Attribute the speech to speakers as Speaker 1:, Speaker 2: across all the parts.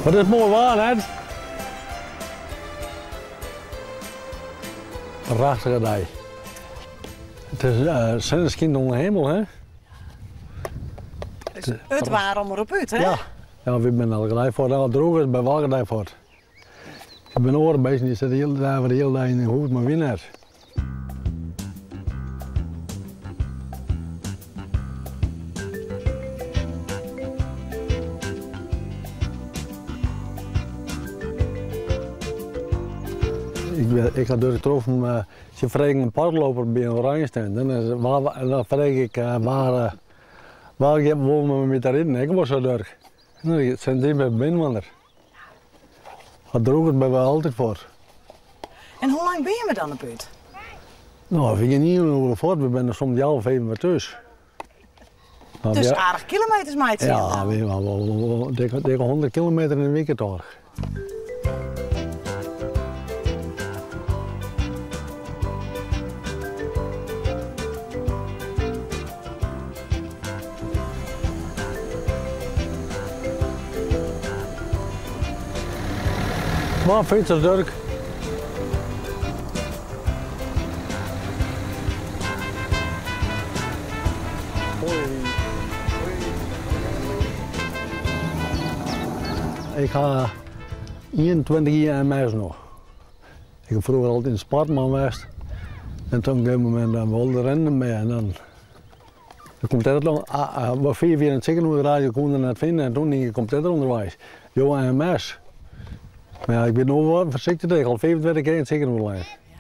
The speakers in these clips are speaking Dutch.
Speaker 1: Wat is mooi waar, hè? Een prachtige dag. Het is zonneschijn onder de hemel, hè?
Speaker 2: Dus het waarom erop uit, hè?
Speaker 1: Ja. Ja, we zijn al gelijk voor. Nou, droog is bij wel gelijk voor. Ik ben oren bezig, die zit de hele dag in de hoofd, maar winnaar. Ik ga door de trof ze vragen een padloper bij een oranje stand. En dan vraag ik waar wonen we met daarin? Ik was zo door. Het zijn die bij binnenwander. Dat droog het bij wel altijd voor.
Speaker 2: En hoe lang ben je me dan op uit?
Speaker 1: Nou, we gaan niet over voort, we zijn soms al 5 uur thuis.
Speaker 2: Dus aardig kilometers maakt ze.
Speaker 1: Ja, we hebben wel tegen 100 kilometer in de week toch. Maar fietsers Dirk. Ik ga 21 jaar MS nog. Ik heb vroeger altijd een sportman geweest. En toen op een moment dan wilde rennen mee. En dan komt het nog, wat 4 in het ziekenhuis radio kon er net vinden. En toen denk ik, komt het onderwijs. Jo, MS. Maar ja, ik ben nu voorzichtig tegen, al 25 keer in het ziekenhuis liggen.
Speaker 2: Ja.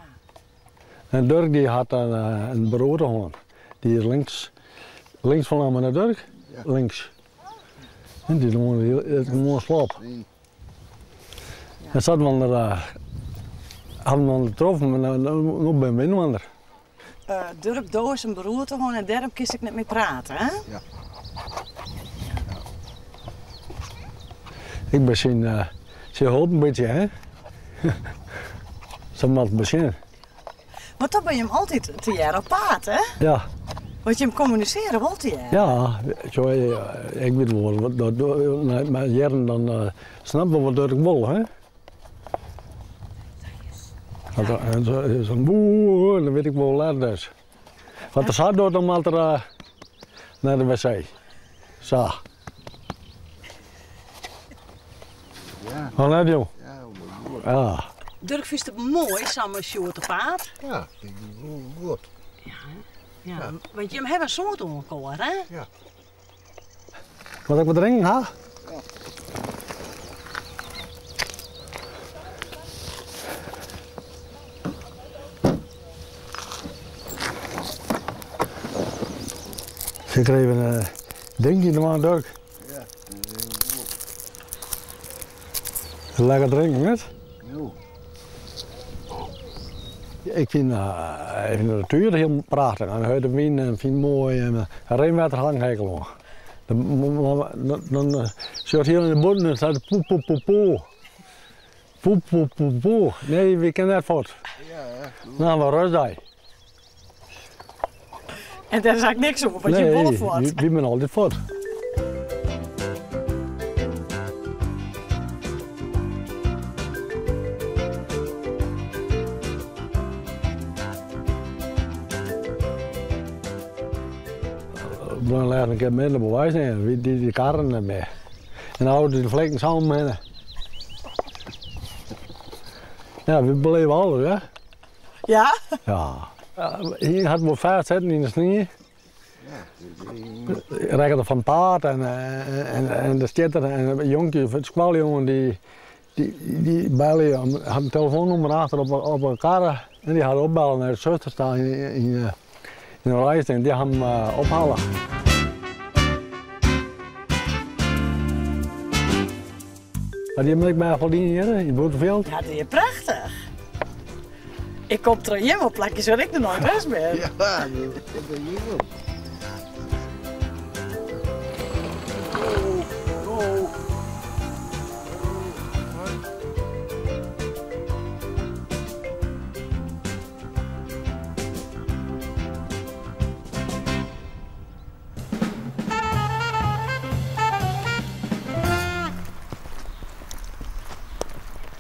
Speaker 1: En Dirk die had een bureau gewoon. Die is links van naar Dirk, ja. Links. En die is gewoon slaap.
Speaker 3: Nee.
Speaker 1: En zat we er, hadden we getroffen, maar nu ben ik binnenwander.
Speaker 2: Dirk doos een beroerte gewoon en daarom kies ik niet meer praten, hè?
Speaker 3: Ja.
Speaker 1: Ik ben ze hulp een beetje, hè? Ze moet beginnen.
Speaker 2: Maar dan ben je hem altijd te jaar op paard, hè?
Speaker 1: Ja.
Speaker 2: Want je hem communiceren wilt hij, hè?
Speaker 1: Ja, zo, ik weet wel, maar jaren dan snappen we wat Dirk wil, hè? En zo'n boe, dan weet ik wel later dus. Want de zat door dan maar naar de wc. Zo.
Speaker 3: Ja.
Speaker 1: Wat heb je?
Speaker 3: Ja, goed.
Speaker 1: Ja.
Speaker 2: Dirk vindt het mooi, samen short op paard.
Speaker 3: Ja, ik goed.
Speaker 2: Ja, want je hebt een soort ongekoor, hè?
Speaker 3: Ja.
Speaker 1: Wat ik wat drinken, ha?
Speaker 3: Ja.
Speaker 1: Ze kregen een dingetje normaal, Dirk.
Speaker 3: Ja, dat is heel goed.
Speaker 1: Lekker drinken, net?
Speaker 3: Jo.
Speaker 1: Ik vind de natuur heel prachtig. En uit de wien vind ik mooi. En regenwater hangt hekel. Dan zit hier in de bodem en staat poe poe poe poe. Poe poe poe poe. Nee, we kennen dat voort.
Speaker 3: Ja, ja.
Speaker 1: Nou, maar rust daar.
Speaker 2: En daar is eigenlijk niks over, want je
Speaker 1: Nee,
Speaker 2: wolf wordt.
Speaker 1: we zijn altijd voort. Dan laat ik het minder bewijs nemen, die karren ermee. En dan houden de vlekken samen mee. Ja, we beleven alles, hè?
Speaker 2: Ja?
Speaker 1: Ja. Hier hadden we 5 zetten in de sneeuw. Rekken van paard en de stitter en een jonkje, het squaljongen die bellen, had een telefoonnummer achter op een kar en die had opbellen naar de zuster staan in een lijst en die gaan hem ophalen. Maar die heb ik mij verdiend hier in Boeterveld.
Speaker 2: Ja, dat is prachtig. Ik kom er helemaal plakjes waar ik nog nooit geweest ben.
Speaker 3: Ja, dat is heel goed.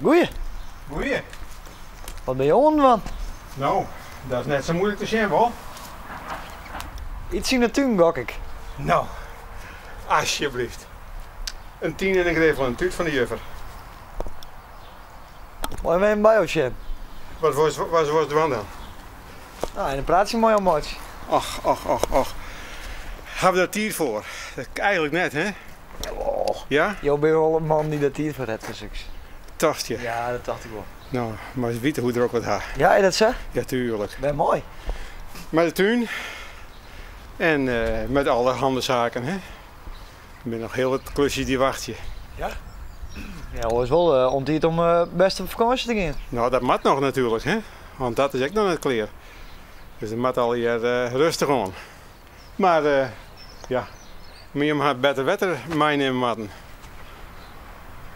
Speaker 4: Goeie.
Speaker 5: Goeie.
Speaker 4: Wat ben je on van?
Speaker 5: Nou, dat is net zo moeilijk te zien, hoor.
Speaker 4: Iets in de tuin, gok ik.
Speaker 5: Nou, alsjeblieft. Een 10 en een grevel, een tuut van de juffer.
Speaker 4: Mooi mee bij jou, Jim.
Speaker 5: Wat was de wand dan?
Speaker 4: Nou, en dan praat je mooi om mooi.
Speaker 5: Ach. Heb je daar tier voor? Dat eigenlijk net, hè?
Speaker 4: Oh.
Speaker 5: Ja?
Speaker 4: Jo, ben je wel een man die dat hier voor heeft, dus ik.
Speaker 5: Dacht je?
Speaker 4: Ja, dat dacht ik wel.
Speaker 5: Nou, maar ze weten hoe er ook wat gaat.
Speaker 4: Ja, je dat zo?
Speaker 5: Ja, tuurlijk.
Speaker 4: Ben mooi.
Speaker 5: Met de tuin. En met alle handenzaken, hè? Er zijn nog heel wat klusjes die wachten je.
Speaker 4: Ja, hoor is wel ontierd om best op vakantie te gaan.
Speaker 5: Nou, dat moet nog natuurlijk, hè? Want dat is ook nog net clear. Dus dat moet al hier rustig aan. Maar ja, moet je maar beter wetter meenemen moeten.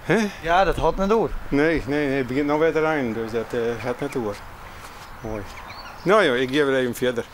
Speaker 5: Hè?
Speaker 4: Ja, dat had net door.
Speaker 5: Nee, het begint nog weer te regenen, dus dat gaat net door. Mooi. Nou joh, ik geef er even verder.